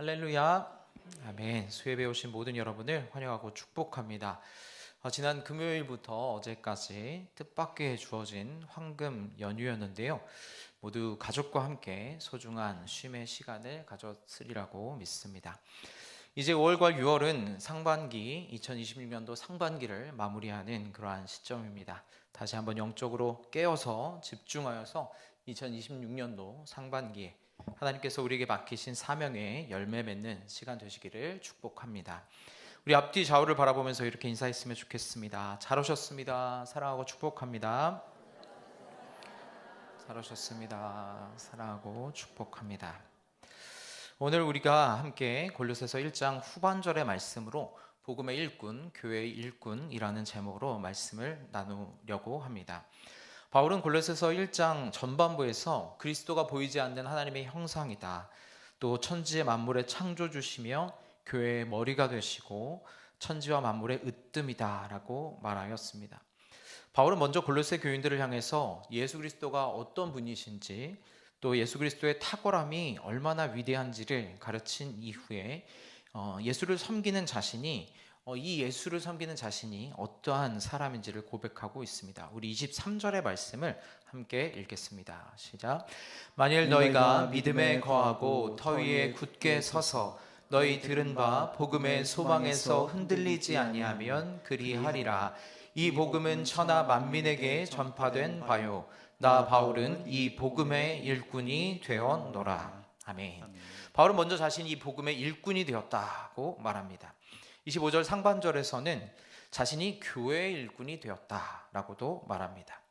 할렐루야. 아멘. 수협에 오신 모든 여러분을 환영하고 축복합니다. 지난 금요일부터 어제까지 뜻밖의 주어진 황금 연휴였는데요. 모두 가족과 함께 소중한 쉼의 시간을 가졌으리라고 믿습니다. 이제 5월과 6월은 상반기, 2026년도 상반기를 마무리하는 그러한 시점입니다. 다시 한번 영적으로 깨어서 집중하여서 2026년도 상반기에 하나님께서 우리에게 맡기신 사명에 열매 맺는 시간 되시기를 축복합니다. 우리 앞뒤 좌우를 바라보면서 이렇게 인사했으면 좋겠습니다. 잘 오셨습니다. 사랑하고 축복합니다. 잘 오셨습니다. 사랑하고 축복합니다. 오늘 우리가 함께 골로새서 1장 후반절의 말씀으로 복음의 일꾼, 교회의 일꾼이라는 제목으로 말씀을 나누려고 합니다. 바울은 골로새서 1장 전반부에서 그리스도가 보이지 않는 하나님의 형상이다, 또 천지의 만물의 창조주시며 교회의 머리가 되시고 천지와 만물의 으뜸이다 라고 말하였습니다. 바울은 먼저 골로새 교인들을 향해서 예수 그리스도가 어떤 분이신지, 또 예수 그리스도의 탁월함이 얼마나 위대한지를 가르친 이후에 예수를 섬기는 자신이 이 예수를 섬기는 자신이 어떠한 사람인지를 고백하고 있습니다. 우리 23절의 말씀을 함께 읽겠습니다. 시작. 만일 너희가 믿음에 거하고 터 위에 굳게 서서 너희 들은 바 복음의 소망에서 흔들리지 아니하면 그리하리라. 이 복음은 천하 만민에게 전파된 바요, 나 바울은 이 복음의 일꾼이 되었노라. 아멘. 바울은 먼저 자신이 이 복음의 일꾼이 되었다고 말합니다. 25절 상반절에서는 자신이 교회의 일꾼이 되었다라고도 말합니다.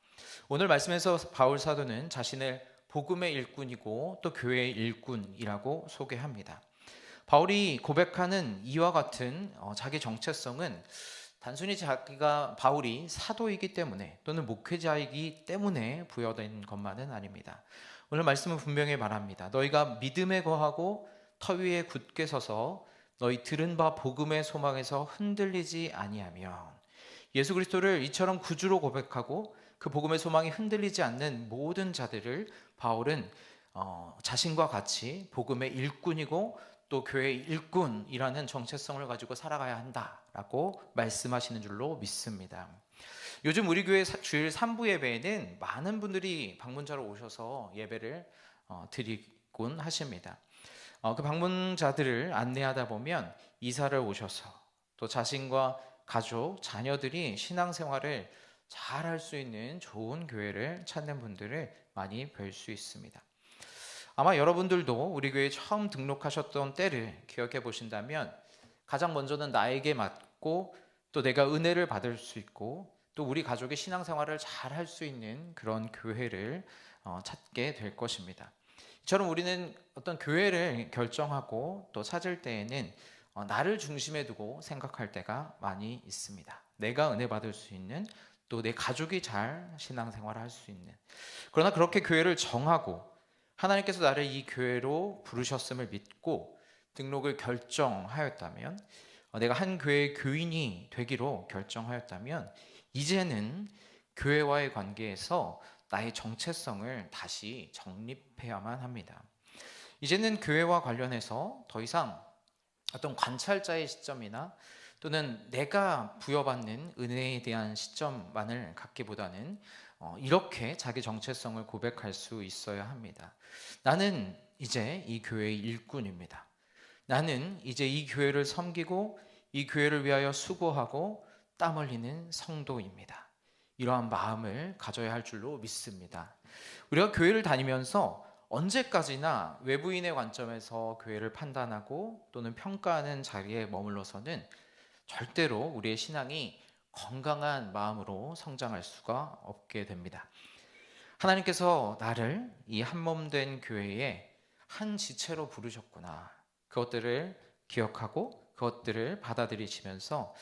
오늘 말씀에서 바울 사도는 자신을 복음의 일꾼이고 또 교회의 일꾼이라고 소개합니다. 바울이 고백하는 이와 같은 자기 정체성은 단순히 바울이 사도이기 때문에 또는 목회자이기 때문에 부여된 것만은 아닙니다. 오늘 말씀은 분명히 말합니다. 너희가 믿음에 거하고 터 위에 굳게 서서 너희 들은 바 복음의 소망에서 흔들리지 아니하면, 예수 그리스도를 이처럼 구주로 고백하고 그 복음의 소망이 흔들리지 않는 모든 자들을 바울은 자신과 같이 복음의 일꾼이고 또 교회의 일꾼이라는 정체성을 가지고 살아가야 한다라고 말씀하시는 줄로 믿습니다. 요즘 우리 교회 주일 3부 예배에는 많은 분들이 방문자로 오셔서 예배를 드리곤 하십니다. 그 방문자들을 안내하다 보면 이사를 오셔서 또 자신과 가족, 자녀들이 신앙생활을 잘 할 수 있는 좋은 교회를 찾는 분들을 많이 뵐 수 있습니다. 아마 여러분들도 우리 교회에 처음 등록하셨던 때를 기억해 보신다면 가장 먼저는 나에게 맞고 또 내가 은혜를 받을 수 있고 또 우리 가족의 신앙생활을 잘 할 수 있는 그런 교회를 찾게 될 것입니다. 이처럼 우리는 어떤 교회를 결정하고 또 찾을 때에는 나를 중심에 두고 생각할 때가 많이 있습니다. 내가 은혜 받을 수 있는, 또 내 가족이 잘 신앙생활을 할 수 있는. 그러나 그렇게 교회를 정하고 하나님께서 나를 이 교회로 부르셨음을 믿고 등록을 결정하였다면, 내가 한 교회의 교인이 되기로 결정하였다면, 이제는 교회와의 관계에서 나의 정체성을 다시 정립해야만 합니다. 이제는 교회와 관련해서 더 이상 어떤 관찰자의 시점이나 또는 내가 부여받는 은혜에 대한 시점만을 갖기보다는 이렇게 자기 정체성을 고백할 수 있어야 합니다. 나는 이제 이 교회의 일꾼입니다. 나는 이제 이 교회를 섬기고 이 교회를 위하여 수고하고 땀 흘리는 성도입니다. 이러한 마음을 가져야 할 줄로 믿습니다. 우리가 교회를 다니면서 언제까지나 외부인의 관점에서 교회를 판단하고 또는 평가하는 자리에 머물러서는 절대로 우리의 신앙이 건강한 마음으로 성장할 수가 없게 됩니다. 하나님께서 나를 이 한몸된 교회의 한 지체로 부르셨구나, 그것들을 기억하고 그것들을 받아들이시면서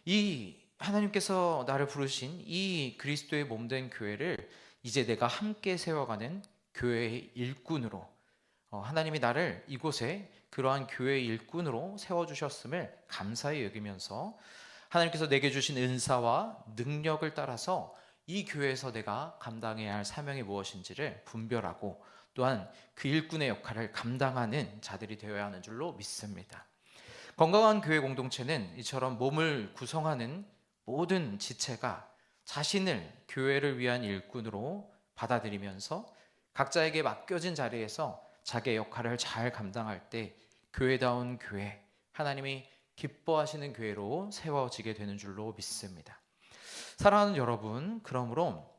이 하나님께서 나를 부르신 이 그리스도의 몸된 교회를 이제 내가 함께 세워가는 교회의 일꾼으로, 하나님이 나를 이곳에 그러한 교회의 일꾼으로 세워주셨음을 감사히 여기면서 하나님께서 내게 주신 은사와 능력을 따라서 이 교회에서 내가 감당해야 할 사명이 무엇인지를 분별하고 또한 그 일꾼의 역할을 감당하는 자들이 되어야 하는 줄로 믿습니다. 건강한 교회 공동체는 이처럼 몸을 구성하는 모든 지체가 자신을 교회를 위한 일꾼으로 받아들이면서 각자에게 맡겨진 자리에서 자기의 역할을 잘 감당할 때 교회다운 교회, 하나님이 기뻐하시는 교회로 세워지게 되는 줄로 믿습니다. 사랑하는 여러분, 그러므로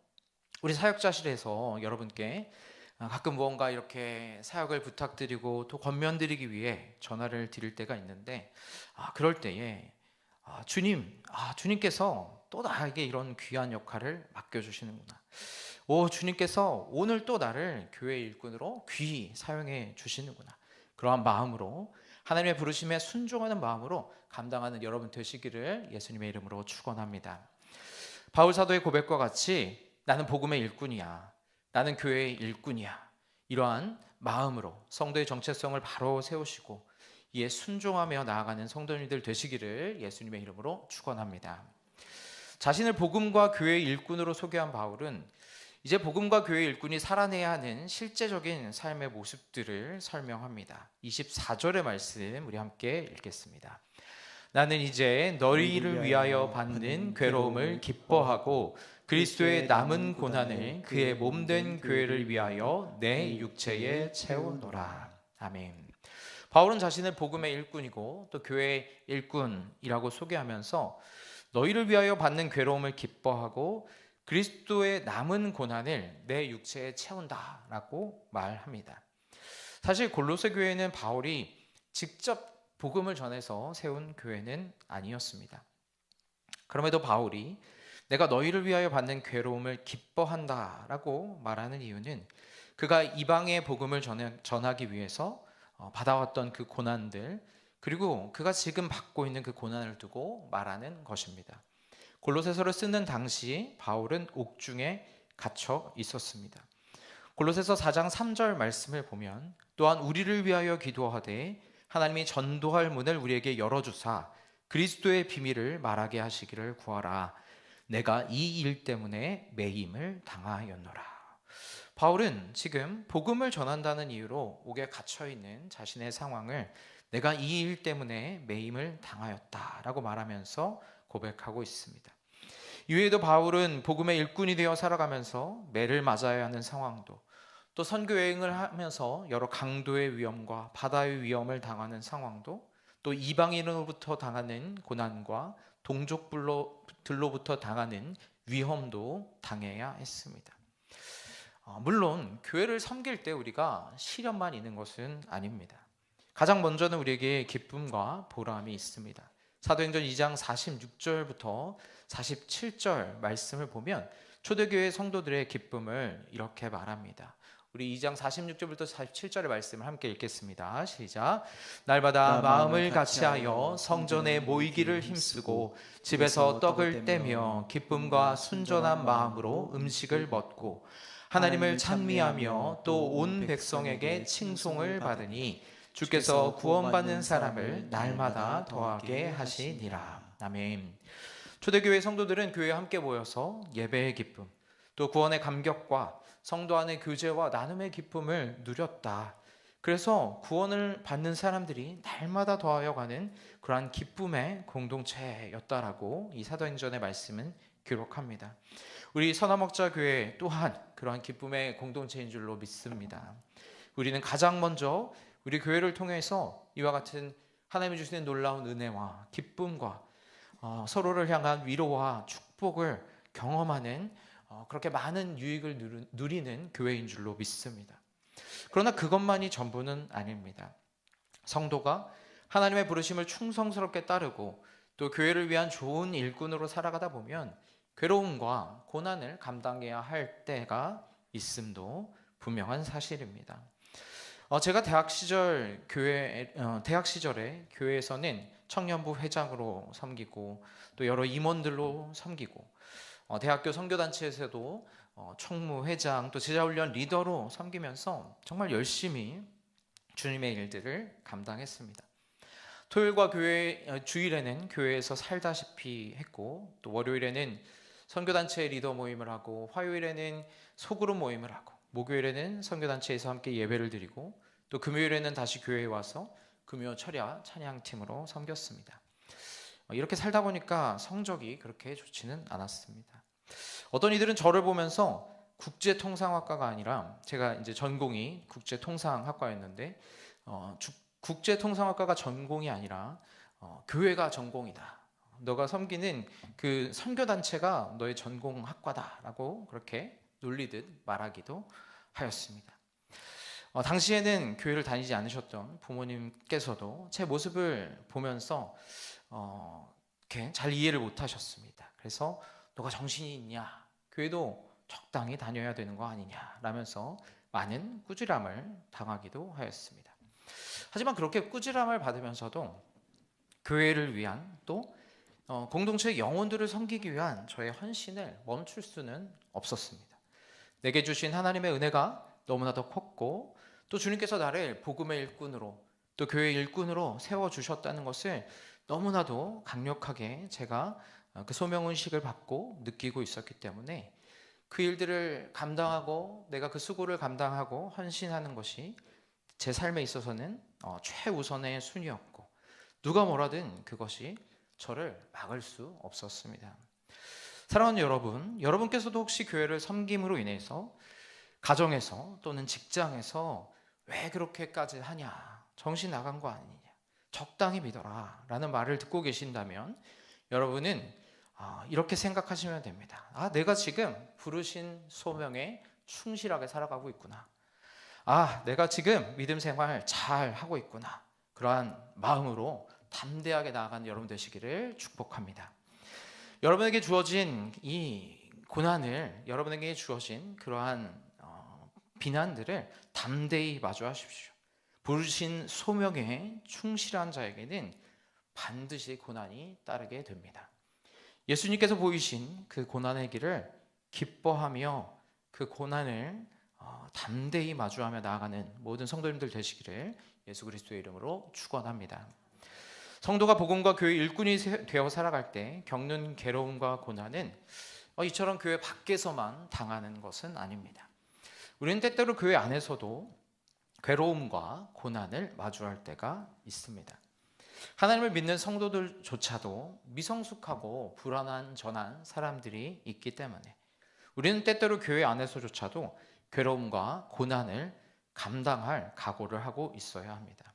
우리 사역자실에서 여러분께 가끔 무언가 이렇게 사역을 부탁드리고 또 권면드리기 위해 전화를 드릴 때가 있는데, 그럴 때에 주님께서 또 나에게 이런 귀한 역할을 맡겨주시는구나. 주님께서 오늘 또 나를 교회 일꾼으로 귀히 사용해 주시는구나. 그러한 마음으로, 하나님의 부르심에 순종하는 마음으로 감당하는 여러분 되시기를 예수님의 이름으로 축원합니다. 바울 사도의 고백과 같이 나는 복음의 일꾼이야, 나는 교회의 일꾼이야, 이러한 마음으로 성도의 정체성을 바로 세우시고 이에 순종하며 나아가는 성도님들 되시기를 예수님의 이름으로 축원합니다. 자신을 복음과 교회의 일꾼으로 소개한 바울은 이제 복음과 교회의 일꾼이 살아내야 하는 실제적인 삶의 모습들을 설명합니다. 24절의 말씀 우리 함께 읽겠습니다. 나는 이제 너희를 위하여 받는 괴로움을 기뻐하고 그리스도의 남은 고난을 그의 몸된 교회를 위하여 내 육체에 채우노라. 아멘. 바울은 자신을 복음의 일꾼이고 또 교회의 일꾼이라고 소개하면서 너희를 위하여 받는 괴로움을 기뻐하고 그리스도의 남은 고난을 내 육체에 채운다라고 말합니다. 사실 골로새 교회는 바울이 직접 복음을 전해서 세운 교회는 아니었습니다. 그럼에도 바울이 내가 너희를 위하여 받는 괴로움을 기뻐한다라고 말하는 이유는 그가 이방의 복음을 전하기 위해서 받아왔던 그 고난들, 그리고 그가 지금 받고 있는 그 고난을 두고 말하는 것입니다. 골로새서를 쓰는 당시 바울은 옥중에 갇혀 있었습니다. 골로새서 4장 3절 말씀을 보면 또한 우리를 위하여 기도하되 하나님이 전도할 문을 우리에게 열어주사 그리스도의 비밀을 말하게 하시기를 구하라. 내가 이 일 때문에 매임을 당하였노라. 바울은 지금 복음을 전한다는 이유로 옥에 갇혀있는 자신의 상황을 내가 이 일 때문에 매임을 당하였다라고 말하면서 고백하고 있습니다. 이외에도 바울은 복음의 일꾼이 되어 살아가면서 매를 맞아야 하는 상황도, 또 선교 여행을 하면서 여러 강도의 위험과 바다의 위험을 당하는 상황도, 또 이방인으로부터 당하는 고난과 동족들로부터 당하는 위험도 당해야 했습니다. 물론 교회를 섬길 때 우리가 시련만 있는 것은 아닙니다. 가장 먼저는 우리에게 기쁨과 보람이 있습니다. 사도행전 2장 46절부터 47절 말씀을 보면 초대교회 성도들의 기쁨을 이렇게 말합니다. 우리 2장 46절부터 47절의 말씀을 함께 읽겠습니다. 시작. 날마다 마음을 같이하여 성전에 모이기를 힘쓰고 집에서 떡을 떼며 기쁨과 순전한 마음으로 음식을 먹고 하나님을 찬미하며 또 온 백성에게 칭송을 받으니 주께서 구원받는 사람을 날마다 더하게 하시니라. 아멘. 초대교회 성도들은 교회에 함께 모여서 예배의 기쁨, 또 구원의 감격과 성도 안의 교제와 나눔의 기쁨을 누렸다. 그래서 구원을 받는 사람들이 날마다 더하여 가는 그러한 기쁨의 공동체였다라고 이 사도행전의 말씀은 기록합니다. 우리 선화목자 교회 또한 그러한 기쁨의 공동체인 줄로 믿습니다. 우리는 가장 먼저 우리 교회를 통해서 이와 같은 하나님이 주시는 놀라운 은혜와 기쁨과 서로를 향한 위로와 축복을 경험하는 그렇게 많은 유익을 누리는 교회인 줄로 믿습니다. 그러나 그것만이 전부는 아닙니다. 성도가 하나님의 부르심을 충성스럽게 따르고 또 교회를 위한 좋은 일꾼으로 살아가다 보면 괴로움과 고난을 감당해야 할 때가 있음도 분명한 사실입니다. 제가 대학 시절에 교회에서는 청년부 회장으로 섬기고 또 여러 임원들로 섬기고 대학교 선교단체에서도 총무회장 또 제자훈련 리더로 섬기면서 정말 열심히 주님의 일들을 감당했습니다. 토요일과 주일에는 교회에서 살다시피 했고 또 월요일에는 선교단체 리더 모임을 하고 화요일에는 소그룹 모임을 하고 목요일에는 선교단체에서 함께 예배를 드리고 또 금요일에는 다시 교회에 와서 금요 철야 찬양팀으로 섬겼습니다. 이렇게 살다 보니까 성적이 그렇게 좋지는 않았습니다. 어떤 이들은 저를 보면서 국제통상학과가 아니라, 제가 이제 전공이 국제통상학과였는데 국제통상학과가 전공이 아니라 교회가 전공이다. 너가 섬기는 그 선교단체가 너의 전공학과다라고 그렇게 놀리듯 말하기도 하였습니다. 당시에는 교회를 다니지 않으셨던 부모님께서도 제 모습을 보면서 이렇게 잘 이해를 못하셨습니다. 그래서 너가 정신이 있냐? 교회도 적당히 다녀야 되는 거 아니냐? 라면서 많은 꾸지람을 당하기도 하였습니다. 하지만 그렇게 꾸지람을 받으면서도 교회를 위한 또 공동체의 영혼들을 섬기기 위한 저의 헌신을 멈출 수는 없었습니다. 내게 주신 하나님의 은혜가 너무나도 컸고 또 주님께서 나를 복음의 일꾼으로 또 교회의 일꾼으로 세워주셨다는 것을 너무나도 강력하게 제가 그 소명의식을 받고 느끼고 있었기 때문에 그 일들을 감당하고 내가 그 수고를 감당하고 헌신하는 것이 제 삶에 있어서는 최우선의 순위였고 누가 뭐라든 그것이 저를 막을 수 없었습니다. 사랑하는 여러분, 여러분께서도 혹시 교회를 섬김으로 인해서 가정에서 또는 직장에서 왜 그렇게까지 하냐, 정신 나간 거 아니냐, 적당히 믿어라 라는 말을 듣고 계신다면 여러분은 이렇게 생각하시면 됩니다. 내가 지금 부르신 소명에 충실하게 살아가고 있구나. 내가 지금 믿음 생활 잘 하고 있구나. 그러한 마음으로 담대하게 나아가는 여러분 되시기를 축복합니다. 여러분에게 주어진 이 고난을, 여러분에게 주어진 그러한 비난들을 담대히 마주하십시오. 부르신 소명에 충실한 자에게는 반드시 고난이 따르게 됩니다. 예수님께서 보이신 그 고난의 길을 기뻐하며 그 고난을 담대히 마주하며 나아가는 모든 성도님들 되시기를 예수 그리스도의 이름으로 축원합니다. 성도가 복음과 교회 일꾼이 되어 살아갈 때 겪는 괴로움과 고난은 이처럼 교회 밖에서만 당하는 것은 아닙니다. 우리는 때때로 교회 안에서도 괴로움과 고난을 마주할 때가 있습니다. 하나님을 믿는 성도들조차도 미성숙하고 불안한 전한 사람들이 있기 때문에 우리는 때때로 교회 안에서조차도 괴로움과 고난을 감당할 각오를 하고 있어야 합니다.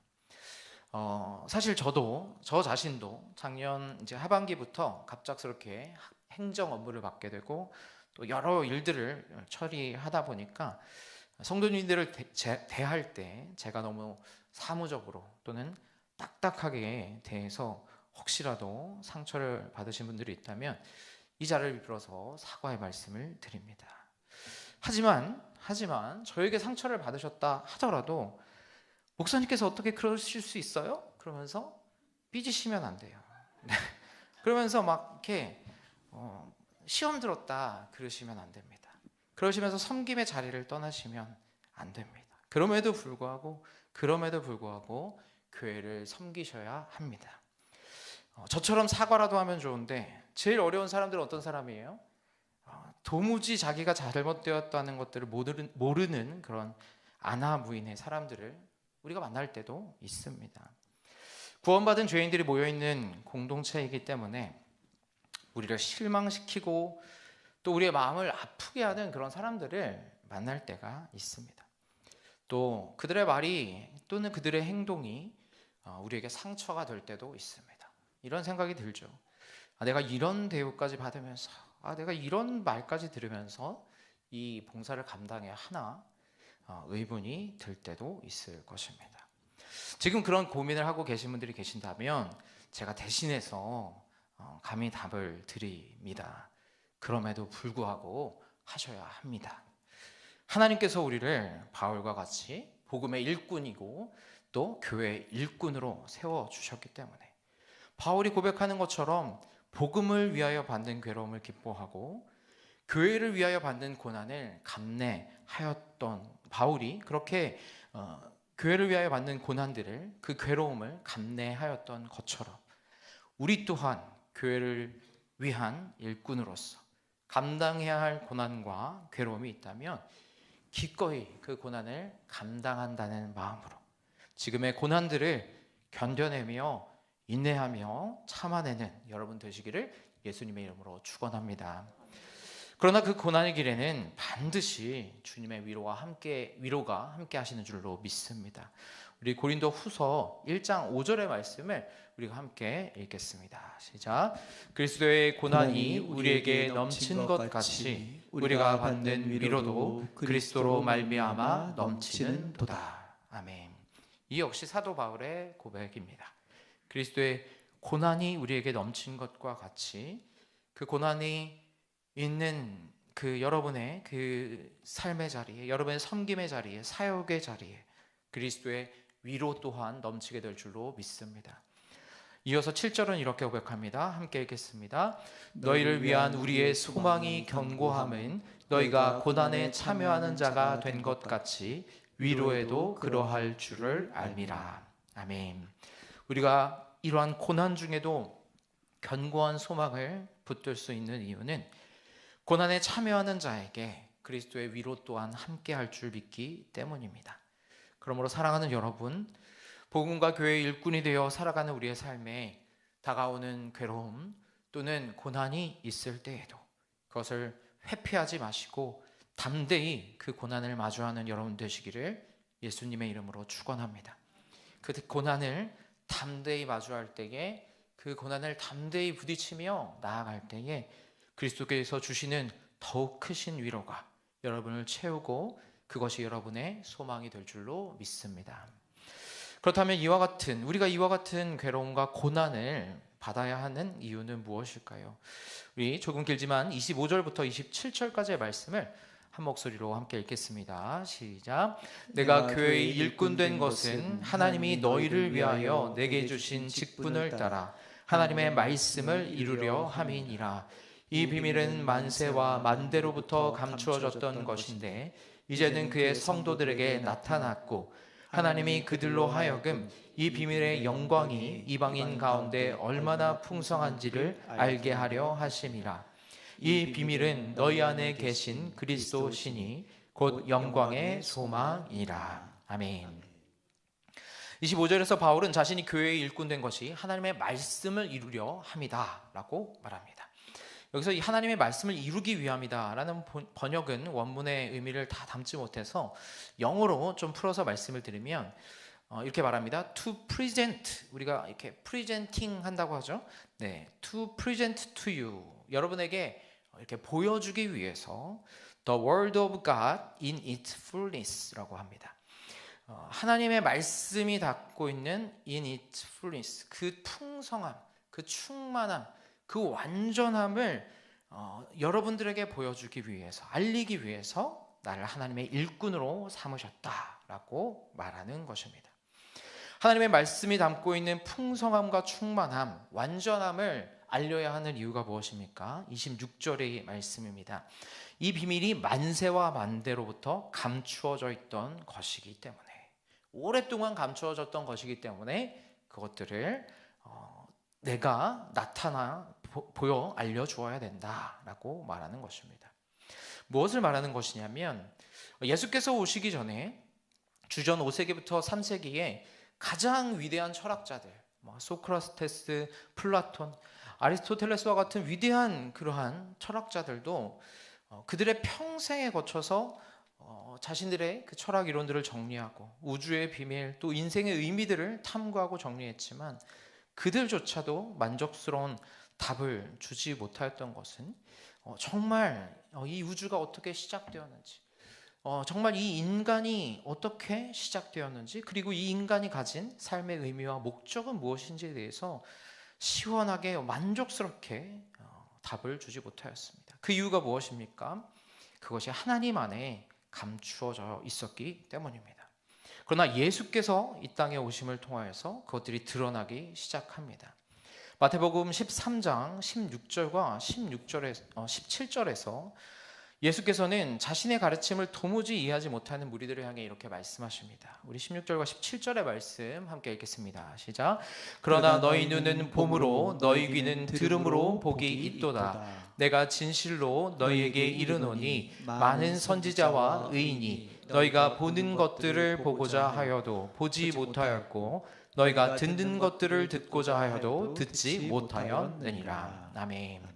사실 저 자신도 작년 이제 하반기부터 갑작스럽게 행정 업무를 맡게 되고 또 여러 일들을 처리하다 보니까 성도님들을 대할 때 제가 너무 사무적으로 또는 딱딱하게 대해서 혹시라도 상처를 받으신 분들이 있다면 이 자리를 빌어서 사과의 말씀을 드립니다. 하지만 저에게 상처를 받으셨다 하더라도 목사님께서 어떻게 그러실 수 있어요? 그러면서 삐지시면 안 돼요. 그러면서 막 이렇게 시험 들었다 그러시면 안 됩니다. 그러시면서 섬김의 자리를 떠나시면 안 됩니다. 그럼에도 불구하고 교회를 섬기셔야 합니다. 저처럼 사과라도 하면 좋은데 제일 어려운 사람들은 어떤 사람이에요? 도무지 자기가 잘못되었다는 것들을 모르는 그런 아나무인의 사람들을 우리가 만날 때도 있습니다. 구원받은 죄인들이 모여있는 공동체이기 때문에 우리를 실망시키고 또 우리의 마음을 아프게 하는 그런 사람들을 만날 때가 있습니다. 또 그들의 말이 또는 그들의 행동이 우리에게 상처가 될 때도 있습니다. 이런 생각이 들죠. 내가 이런 대우까지 받으면서 내가 이런 말까지 들으면서 이 봉사를 감당해야 하나 의문이 들 때도 있을 것입니다. 지금 그런 고민을 하고 계신 분들이 계신다면 제가 대신해서 감히 답을 드립니다. 그럼에도 불구하고 하셔야 합니다. 하나님께서 우리를 바울과 같이 복음의 일꾼이고 또 교회의 일꾼으로 세워주셨기 때문에 바울이 고백하는 것처럼 복음을 위하여 받는 괴로움을 기뻐하고 교회를 위하여 받는 고난을 감내하였던 바울이 그렇게 교회를 위하여 받는 고난들을 그 괴로움을 감내하였던 것처럼 우리 또한 교회를 위한 일꾼으로서 감당해야 할 고난과 괴로움이 있다면 기꺼이 그 고난을 감당한다는 마음으로 지금의 고난들을 견뎌내며 인내하며 참아내는 여러분 되시기를 예수님의 이름으로 축원합니다. 그러나 그 고난의 길에는 반드시 주님의 위로가 함께 하시는 줄로 믿습니다. 우리 고린도 후서 1장 5절의 말씀을 우리가 함께 읽겠습니다. 시작. 그리스도의 고난이 우리에게 넘친 것 같이 우리가 받는 위로도 그리스도로 말미암아 넘치는 도다. 아멘. 이 역시 사도 바울의 고백입니다. 그리스도의 고난이 우리에게 넘친 것과 같이 그 고난이 있는 그 여러분의 그 삶의 자리에, 여러분의 섬김의 자리에, 사역의 자리에 그리스도의 위로 또한 넘치게 될 줄로 믿습니다. 이어서 7절은 이렇게 고백합니다. 함께 읽겠습니다. 너희를 위한 우리의 소망이 견고함은 너희가 고난에 참여하는 자가 된 것 같이 위로에도 그러할 줄을 알미라. 아멘. 우리가 이러한 고난 중에도 견고한 소망을 붙들 수 있는 이유는 고난에 참여하는 자에게 그리스도의 위로 또한 함께 할 줄 믿기 때문입니다. 그러므로 사랑하는 여러분, 복음과 교회의 일꾼이 되어 살아가는 우리의 삶에 다가오는 괴로움 또는 고난이 있을 때에도 그것을 회피하지 마시고 담대히 그 고난을 마주하는 여러분 되시기를 예수님의 이름으로 축원합니다. 그 고난을 담대히 마주할 때에 그 고난을 담대히 부딪히며 나아갈 때에 그리스도께서 주시는 더욱 크신 위로가 여러분을 채우고 그것이 여러분의 소망이 될 줄로 믿습니다. 그렇다면 우리가 이와 같은 괴로움과 고난을 받아야 하는 이유는 무엇일까요? 우리 조금 길지만 25절부터 27절까지의 말씀을 한 목소리로 함께 읽겠습니다. 시작. 내가 교회의 일꾼 된 것은 하나님이 너희를 위하여 내게 주신 직분을 따라 하나님의 말씀을 이루려 함이니라. 이 비밀은 만세와 만대로부터 감추어졌던 것인데 이제는 그의 성도들에게 나타났고 하나님이 그들로 하여금 이 비밀의 영광이 이방인 가운데 얼마나 풍성한지를 알게 하려 하심이라. 이 비밀은 너희 안에 계신 그리스도 신이 곧 영광의 소망이라. 아멘. 25절에서 바울은 자신이 교회의 일꾼 된 것이 하나님의 말씀을 이루려 함이다 라고 말합니다. 여기서 이 하나님의 말씀을 이루기 위함이다 라는 번역은 원문의 의미를 다 담지 못해서 영어로 좀 풀어서 말씀을 드리면 이렇게 말합니다. To present, 우리가 이렇게 presenting 한다고 하죠. 네, to present to you, 여러분에게 이렇게 보여주기 위해서 the word of God in its fullness라고 합니다. 하나님의 말씀이 담고 있는 in its fullness, 그 풍성함, 그 충만함, 그 완전함을 여러분들에게 보여주기 위해서, 알리기 위해서 나를 하나님의 일꾼으로 삼으셨다라고 말하는 것입니다. 하나님의 말씀이 담고 있는 풍성함과 충만함, 완전함을 알려야 하는 이유가 무엇입니까? 26절의 말씀입니다. 이 비밀이 만세와 만대로부터 감추어져 있던 것이기 때문에, 오랫동안 감추어졌던 것이기 때문에 그것들을 내가 보여 알려주어야 된다라고 말하는 것입니다. 무엇을 말하는 것이냐면 예수께서 오시기 전에 주전 5세기부터 3세기에 가장 위대한 철학자들, 소크라테스, 플라톤, 아리스토텔레스와 같은 위대한 그러한 철학자들도 그들의 평생에 거쳐서 자신들의 그 철학 이론들을 정리하고 우주의 비밀, 또 인생의 의미들을 탐구하고 정리했지만 그들조차도 만족스러운 답을 주지 못하였던 것은 정말 이 우주가 어떻게 시작되었는지, 정말 이 인간이 어떻게 시작되었는지, 그리고 이 인간이 가진 삶의 의미와 목적은 무엇인지에 대해서 시원하게 만족스럽게 답을 주지 못하였습니다. 그 이유가 무엇입니까? 그것이 하나님 안에 감추어져 있었기 때문입니다. 그러나 예수께서 이 땅에 오심을 통하여서 그것들이 드러나기 시작합니다. 마태복음 13장 16절과 17절에서 예수께서는 자신의 가르침을 도무지 이해하지 못하는 무리들을 향해 이렇게 말씀하십니다. 우리 16절과 17절의 말씀 함께 읽겠습니다. 시작. 그러나 너희 눈은 봄으로 너희 귀는 들음으로 복이 있도다. 내가 진실로 너희에게 이르노니 많은 선지자와 의인이 너희가 보는 것들을 보고자 하여도 보지 못하였고 너희가 듣는 것들을 듣고자 하여도 듣지 못하였느니라. 아멘.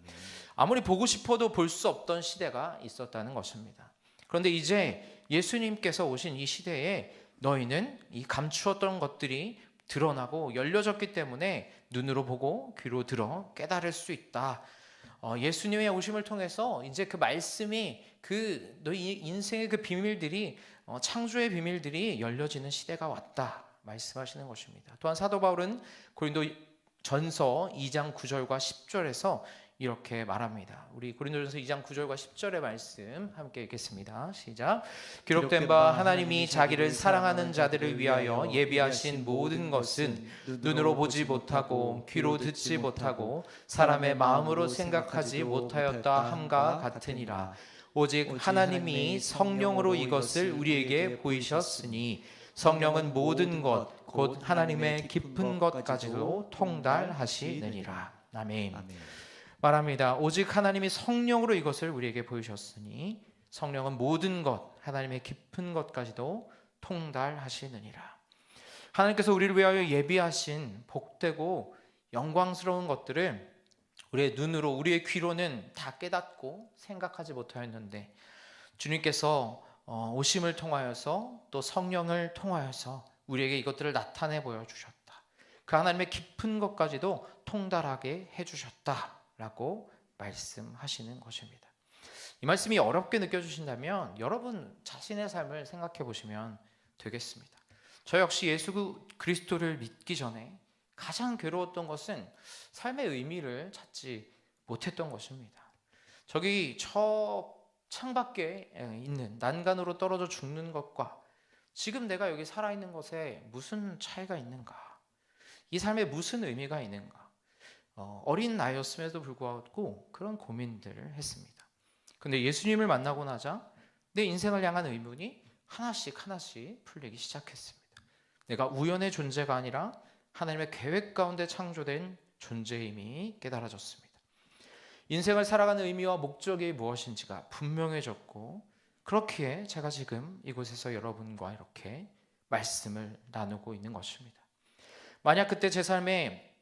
아무리 보고 싶어도 볼 수 없던 시대가 있었다는 것입니다. 그런데 이제 예수님께서 오신 이 시대에 너희는 이 감추었던 것들이 드러나고 열려졌기 때문에 눈으로 보고 귀로 들어 깨달을 수 있다. 예수님의 오심을 통해서 이제 그 말씀이 너희 인생의 그 비밀들이 창조의 비밀들이 열려지는 시대가 왔다 말씀하시는 것입니다. 또한 사도 바울은 고린도 전서 2장 9절과 10절에서 이렇게 말합니다. 우리 고린도전서 2장 9절과 10절의 말씀 함께 읽겠습니다. 시작. 기록된 바 하나님이 자기를 사랑하는 자들을 위하여 예비하신 모든 것은 눈으로 보지 못하고 귀로 듣지 못하고 사람의 마음으로 생각하지 못하였다 함과 같으니라. 오직 하나님이 성령으로 이것을 우리에게 보이셨으니 성령은 모든 것 곧 하나님의 깊은 것까지도 통달하시느니라. 아멘. 말합니다. 오직 하나님이 성령으로 이것을 우리에게 보이셨으니 성령은 모든 것 하나님의 깊은 것까지도 통달하시느니라. 하나님께서 우리를 위하여 예비하신 복되고 영광스러운 것들을 우리의 눈으로 우리의 귀로는 다 깨닫고 생각하지 못하였는데 주님께서 오심을 통하여서 또 성령을 통하여서 우리에게 이것들을 나타내 보여주셨다. 그 하나님의 깊은 것까지도 통달하게 해주셨다라고 말씀하시는 것입니다. 이 말씀이 어렵게 느껴지신다면 여러분 자신의 삶을 생각해 보시면 되겠습니다. 저 역시 예수 그리스도를 믿기 전에 가장 괴로웠던 것은 삶의 의미를 찾지 못했던 것입니다. 저기 저 창밖에 있는 난간으로 떨어져 죽는 것과 지금 내가 여기 살아있는 것에 무슨 차이가 있는가? 이 삶에 무슨 의미가 있는가? 어린 나이였음에도 불구하고 그런 고민들을 했습니다. 근데 예수님을 만나고 나자 내 인생을 향한 의문이 하나씩 풀리기 시작했습니다. 내가 우연의 존재가 아니라 하나님의 계획 가운데 창조된 존재임이 깨달아졌습니다. 인생을 살아가는 의미와 목적이 무엇인지가 분명해졌고 그렇기에 제가 지금 이곳에서 여러분과 이렇게 말씀을 나누고 있는 것입니다. 만약 그때 제 삶에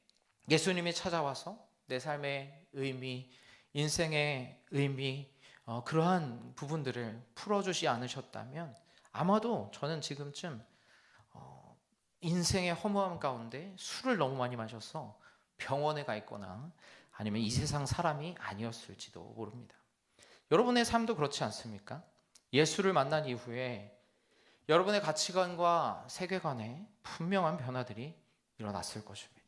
예수님이 찾아와서 내 삶의 의미, 인생의 의미 그러한 부분들을 풀어주지 않으셨다면 아마도 저는 지금쯤 인생의 허무함 가운데 술을 너무 많이 마셔서 병원에 가 있거나 아니면 이 세상 사람이 아니었을지도 모릅니다. 여러분의 삶도 그렇지 않습니까? 예수를 만난 이후에 여러분의 가치관과 세계관에 분명한 변화들이 일어났을 것입니다.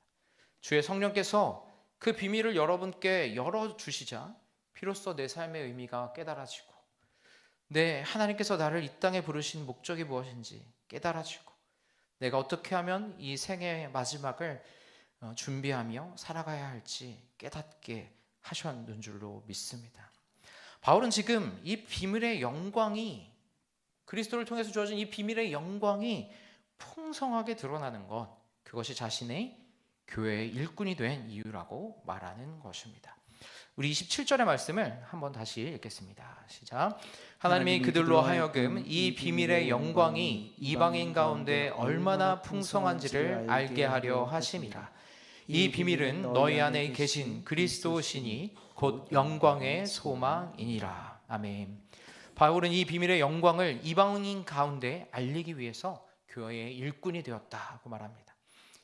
주의 성령께서 그 비밀을 여러분께 열어주시자 비로소 내 삶의 의미가 깨달아지고 하나님께서 나를 이 땅에 부르신 목적이 무엇인지 깨달아지고 내가 어떻게 하면 이 생의 마지막을 준비하며 살아가야 할지 깨닫게 하셨는 줄로 믿습니다. 바울은 지금 이 비밀의 영광이 그리스도를 통해서 주어진 이 비밀의 영광이 풍성하게 드러나는 것 그것이 자신의 교회의 일꾼이 된 이유라고 말하는 것입니다. 우리 27절의 말씀을 한번 다시 읽겠습니다. 시작. 하나님이 그들로 하여금 이 비밀의 영광이 이방인 가운데 얼마나 풍성한지를 알게 하려 하심이라. 이 비밀은 너희 안에 계신 그리스도시니 곧 영광의 소망이니라. 아멘. 바울은 이 비밀의 영광을 이방인 가운데 알리기 위해서 교회의 일꾼이 되었다고 말합니다.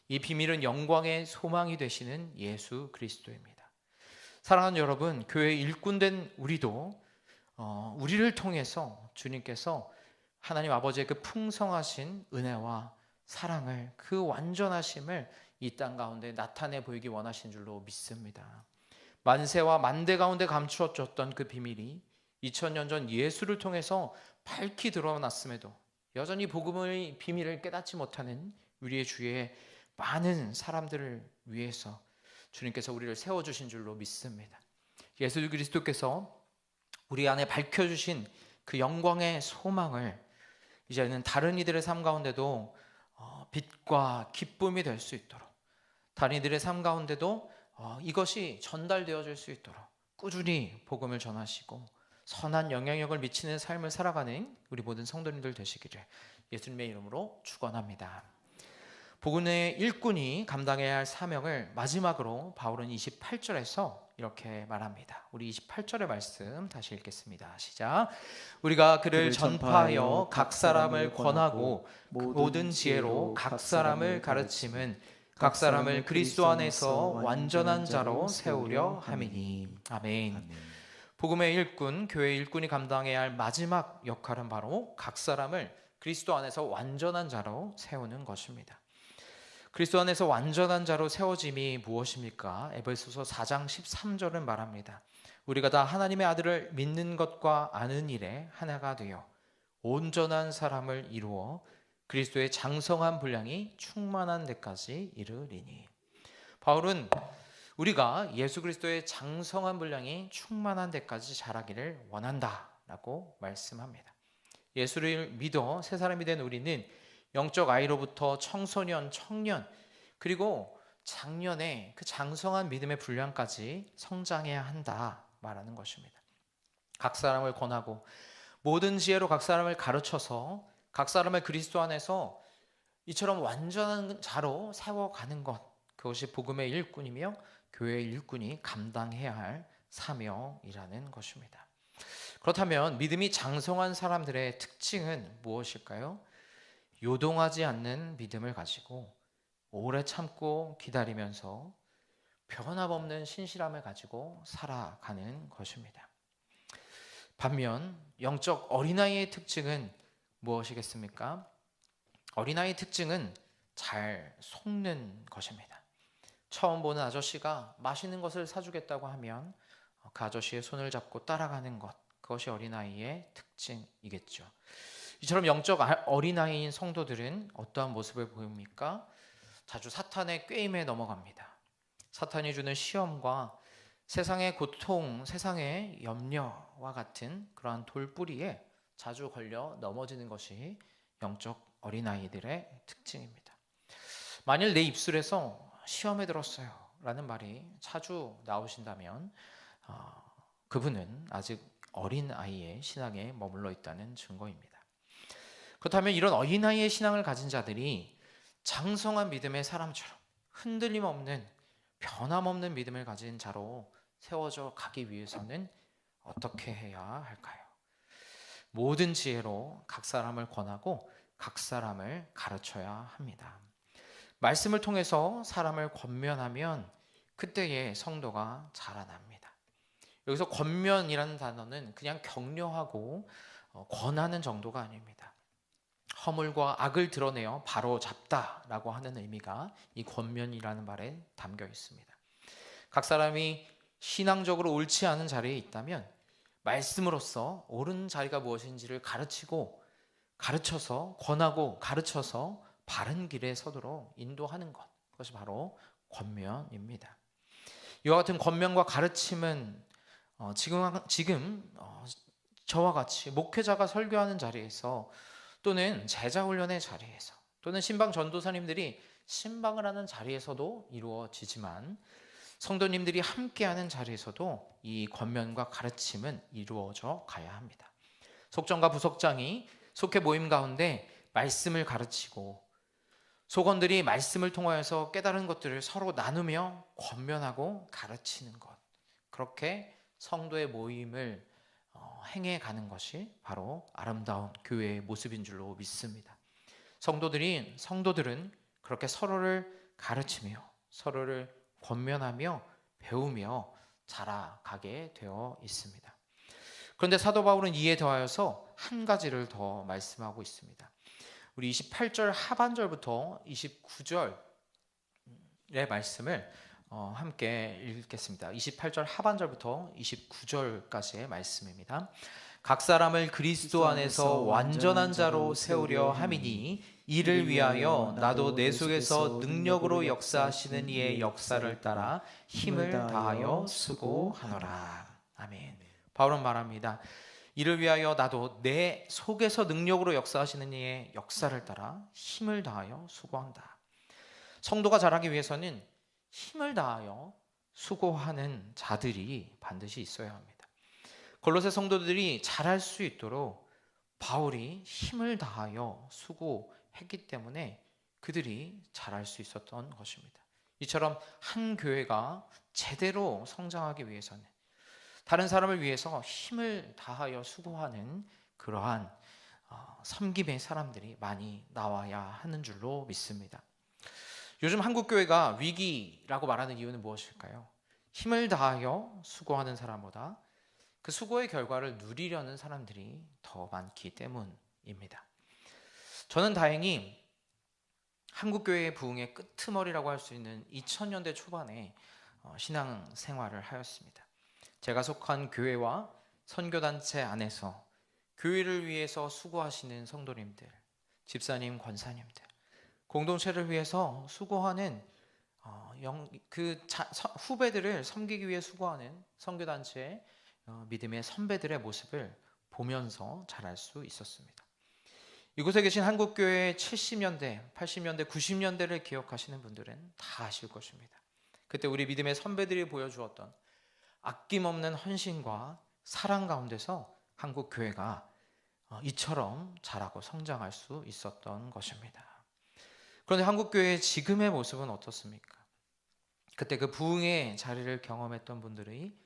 이 비밀은 영광의 소망이 되시는 예수 그리스도입니다. 사랑하는 여러분, 교회의 일꾼된 우리도 우리를 통해서 주님께서 하나님 아버지의 그 풍성하신 은혜와 사랑을 그 완전하심을 이 땅 가운데 나타내 보이기 원하신 줄로 믿습니다. 만세와 만대 가운데 감추어졌던 그 비밀이 2000년 전 예수를 통해서 밝히 드러났음에도 여전히 복음의 비밀을 깨닫지 못하는 우리의 주위에 많은 사람들을 위해서 주님께서 우리를 세워주신 줄로 믿습니다. 예수 그리스도께서 우리 안에 밝혀주신 그 영광의 소망을 이제는 다른 이들의 삶 가운데도 빛과 기쁨이 될 수 있도록, 다른 이들의 삶 가운데도 이것이 전달되어질 수 있도록 꾸준히 복음을 전하시고 선한 영향력을 미치는 삶을 살아가는 우리 모든 성도님들 되시기를 예수님의 이름으로 축원합니다. 복음의 일꾼이 감당해야 할 사명을 마지막으로 바울은 28절에서 이렇게 말합니다. 우리 28절의 말씀 다시 읽겠습니다. 시작. 우리가 그를 전파하여 각 사람을 권하고 모든 지혜로 각 사람을 가르침은 각 사람을 그리스도 안에서 완전한 자로 세우려 함이니. 아멘. 복음의 일꾼, 교회의 일꾼이 감당해야 할 마지막 역할은 바로 각 사람을 그리스도 안에서 완전한 자로 세우는 것입니다. 그리스도 안에서 완전한 자로 세워짐이 무엇입니까? 에베소서 4장 13절은 말합니다. 우리가 다 하나님의 아들을 믿는 것과 아는 일에 하나가 되어 온전한 사람을 이루어 그리스도의 장성한 분량이 충만한 데까지 이르리니. 바울은 우리가 예수 그리스도의 장성한 분량이 충만한 데까지 자라기를 원한다라고 말씀합니다. 예수를 믿어 새 사람이 된 우리는 영적 아이로부터 청소년, 청년, 그리고 장년의 그 장성한 믿음의 분량까지 성장해야 한다 말하는 것입니다. 각 사람을 권하고 모든 지혜로 각 사람을 가르쳐서 각 사람을 그리스도 안에서 이처럼 완전한 자로 세워가는 것, 그것이 복음의 일꾼이며 교회의 일꾼이 감당해야 할 사명이라는 것입니다. 그렇다면 믿음이 장성한 사람들의 특징은 무엇일까요? 요동하지 않는 믿음을 가지고 오래 참고 기다리면서 변함없는 신실함을 가지고 살아가는 것입니다. 반면 영적 어린아이의 특징은 무엇이겠습니까? 어린아이의 특징은 잘 속는 것입니다. 처음 보는 아저씨가 맛있는 것을 사주겠다고 하면 그 아저씨의 손을 잡고 따라가는 것, 그것이 어린아이의 특징이겠죠. 이처럼 영적 어린아이인 성도들은 어떠한 모습을 보입니까? 자주 사탄의 꾀임에 넘어갑니다. 사탄이 주는 시험과 세상의 고통, 세상의 염려와 같은 그러한 돌뿌리에 자주 걸려 넘어지는 것이 영적 어린아이들의 특징입니다. 만일 내 입술에서 시험에 들었어요 라는 말이 자주 나오신다면 그분은 아직 어린아이의 신앙에 머물러 있다는 증거입니다. 그렇다면 이런 어린아이의 신앙을 가진 자들이 장성한 믿음의 사람처럼 흔들림 없는 변함없는 믿음을 가진 자로 세워져 가기 위해서는 어떻게 해야 할까요? 모든 지혜로 각 사람을 권하고 각 사람을 가르쳐야 합니다. 말씀을 통해서 사람을 권면하면 그때의 성도가 자라납니다. 여기서 권면이라는 단어는 그냥 격려하고 권하는 정도가 아닙니다. 허물과 악을 드러내어 바로 잡다라고 하는 의미가 이 권면이라는 말에 담겨 있습니다. 각 사람이 신앙적으로 옳지 않은 자리에 있다면 말씀으로써 옳은 자리가 무엇인지를 가르치고 가르쳐서 권하고 가르쳐서 바른 길에 서도록 인도하는 것, 그것이 바로 권면입니다. 이와 같은 권면과 가르침은 지금 저와 같이 목회자가 설교하는 자리에서 또는 제자훈련의 자리에서 또는 신방 전도사님들이 신방을 하는 자리에서도 이루어지지만 성도님들이 함께하는 자리에서도 이 권면과 가르침은 이루어져 가야 합니다. 속정과 부속장이 속회 모임 가운데 말씀을 가르치고 속원들이 말씀을 통하여서 깨달은 것들을 서로 나누며 권면하고 가르치는 것, 그렇게 성도의 모임을 행해가는 것이 바로 아름다운 교회의 모습인 줄로 믿습니다. 성도들은 그렇게 서로를 가르치며 서로를 권면하며 배우며 자라가게 되어 있습니다. 그런데 사도 바울은 이에 더하여서 한 가지를 더 말씀하고 있습니다. 우리 28절 하반절부터 29절의 말씀을 함께 읽겠습니다. 28절 하반절부터 29절까지의 말씀입니다. 각 사람을 그리스도 안에서 완전한 자로 세우려 함이니 이를 위하여 나도 내 속에서 능력으로 역사하시는 이의 역사를 따라 힘을 다하여 수고하노라. 아멘. 바울은 말합니다. 이를 위하여 나도 내 속에서 능력으로 역사하시는 이의 역사를 따라 힘을 다하여 수고한다. 성도가 자라기 위해서는 힘을 다하여 수고하는 자들이 반드시 있어야 합니다. 골로새 성도들이 잘할 수 있도록 바울이 힘을 다하여 수고했기 때문에 그들이 잘할 수 있었던 것입니다. 이처럼 한 교회가 제대로 성장하기 위해서는 다른 사람을 위해서 힘을 다하여 수고하는 그러한 섬김의 사람들이 많이 나와야 하는 줄로 믿습니다. 요즘 한국 교회가 위기라고 말하는 이유는 무엇일까요? 힘을 다하여 수고하는 사람보다 그 수고의 결과를 누리려는 사람들이 더 많기 때문입니다. 저는 다행히 한국 교회의 부흥의 끄트머리라고 할 수 있는 2000년대 초반에 신앙 생활을 하였습니다. 제가 속한 교회와 선교단체 안에서 교회를 위해서 수고하시는 성도님들, 집사님, 권사님들, 공동체를 위해서 수고하는 후배들을 섬기기 위해 수고하는 선교단체의 믿음의 선배들의 모습을 보면서 자랄 수 있었습니다. 이곳에 계신 한국교회의 70년대, 80년대, 90년대를 기억하시는 분들은 다 아실 것입니다. 그때 우리 믿음의 선배들이 보여주었던 아낌없는 헌신과 사랑 가운데서 한국교회가 이처럼 자라고 성장할 수 있었던 것입니다. 그런데 한국교회의 지금의 모습은 어떻습니까? 그때 그 부흥의 자리를 경험했던 분들이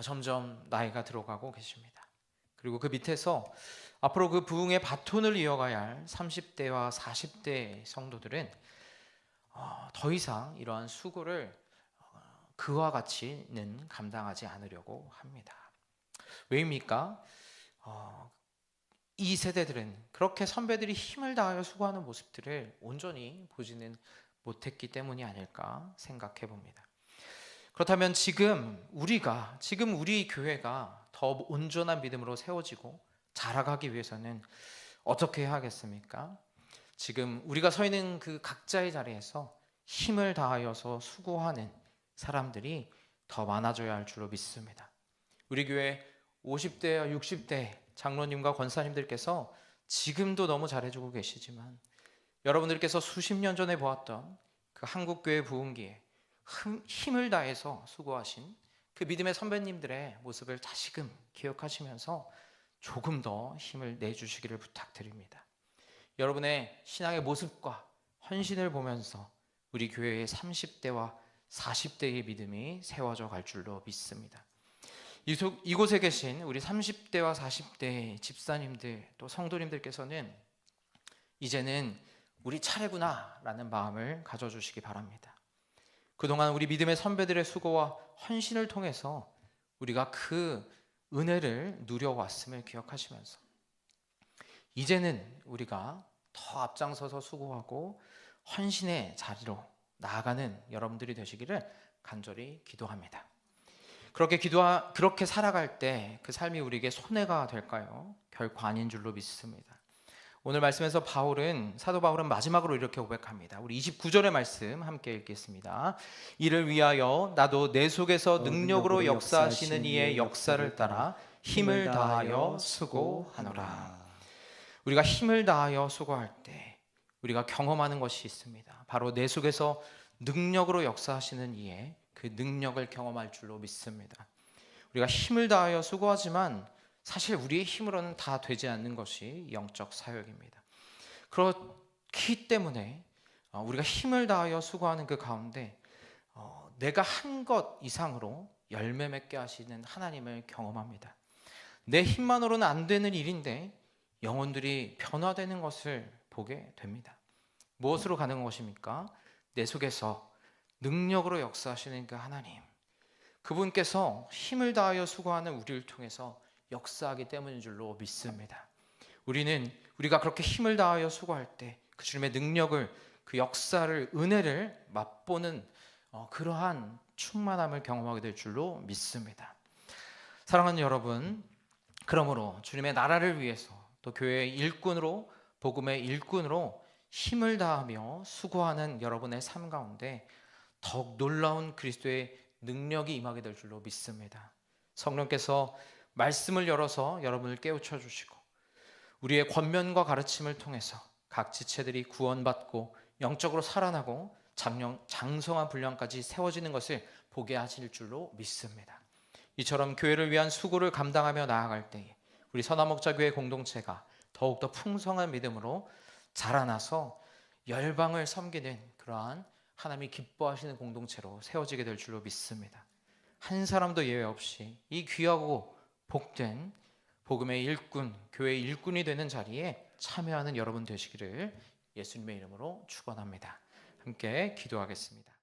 점점 나이가 들어가고 계십니다. 그리고 그 밑에서 앞으로 그 부흥의 바톤을 이어가야 할 30대와 40대 성도들은 더 이상 이러한 수고를 그와 같이는 감당하지 않으려고 합니다. 왜입니까? 이 세대들은 그렇게 선배들이 힘을 다하여 수고하는 모습들을 온전히 보지는 못했기 때문이 아닐까 생각해 봅니다. 그렇다면 지금 우리 교회가 더 온전한 믿음으로 세워지고 자라가기 위해서는 어떻게 해야 하겠습니까? 지금 우리가 서 있는 그 각자의 자리에서 힘을 다하여서 수고하는 사람들이 더 많아져야 할 줄로 믿습니다. 우리 교회 50대와 60대 장로님과 권사님들께서 지금도 너무 잘해주고 계시지만 여러분들께서 수십 년 전에 보았던 그 한국교회 부흥기에 힘을 다해서 수고하신 그 믿음의 선배님들의 모습을 다시금 기억하시면서 조금 더 힘을 내주시기를 부탁드립니다. 여러분의 신앙의 모습과 헌신을 보면서 우리 교회의 30대와 40대의 믿음이 세워져 갈 줄로 믿습니다. 이곳에 계신 우리 30대와 40대 집사님들 또 성도님들께서는 이제는 우리 차례구나 라는 마음을 가져주시기 바랍니다. 그동안 우리 믿음의 선배들의 수고와 헌신을 통해서 우리가 그 은혜를 누려왔음을 기억하시면서 이제는 우리가 더 앞장서서 수고하고 헌신의 자리로 나아가는 여러분들이 되시기를 간절히 기도합니다. 그렇게 살아갈 때 그 삶이 우리에게 손해가 될까요? 결코 아닌 줄로 믿습니다. 오늘 말씀에서 사도 바울은 마지막으로 이렇게 고백합니다. 우리 29절의 말씀 함께 읽겠습니다. 이를 위하여 나도 내 속에서 능력으로 역사하시는 이의 역사를 따라 힘을 다하여 수고하노라. 우리가 힘을 다하여 수고할 때 우리가 경험하는 것이 있습니다. 바로 내 속에서 능력으로 역사하시는 이의 그 능력을 경험할 줄로 믿습니다. 우리가 힘을 다하여 수고하지만 사실 우리의 힘으로는 다 되지 않는 것이 영적 사역입니다. 그렇기 때문에 우리가 힘을 다하여 수고하는 그 가운데 내가 한 것 이상으로 열매 맺게 하시는 하나님을 경험합니다. 내 힘만으로는 안 되는 일인데 영혼들이 변화되는 것을 보게 됩니다. 무엇으로 가는 것입니까? 내 속에서 능력으로 역사하시는 그 하나님, 그분께서 힘을 다하여 수고하는 우리를 통해서 역사하기 때문인 줄로 믿습니다. 우리가 그렇게 힘을 다하여 수고할 때 그 주님의 능력을, 그 역사를, 은혜를 맛보는 그러한 충만함을 경험하게 될 줄로 믿습니다. 사랑하는 여러분, 그러므로 주님의 나라를 위해서 또 교회의 일꾼으로, 복음의 일꾼으로 힘을 다하며 수고하는 여러분의 삶 가운데 더욱 놀라운 그리스도의 능력이 임하게 될 줄로 믿습니다. 성령께서 말씀을 열어서 여러분을 깨우쳐 주시고 우리의 권면과 가르침을 통해서 각 지체들이 구원받고 영적으로 살아나고 장성한 분량까지 세워지는 것을 보게 하실 줄로 믿습니다. 이처럼 교회를 위한 수고를 감당하며 나아갈 때에 우리 선화목자교회 공동체가 더욱더 풍성한 믿음으로 자라나서 열방을 섬기는 그러한 하나님이 기뻐하시는 공동체로 세워지게 될 줄로 믿습니다. 한 사람도 예외 없이 이 귀하고 복된 복음의 일꾼, 교회의 일꾼이 되는 자리에 참여하는 여러분 되시기를 예수님의 이름으로 축원합니다. 함께 기도하겠습니다.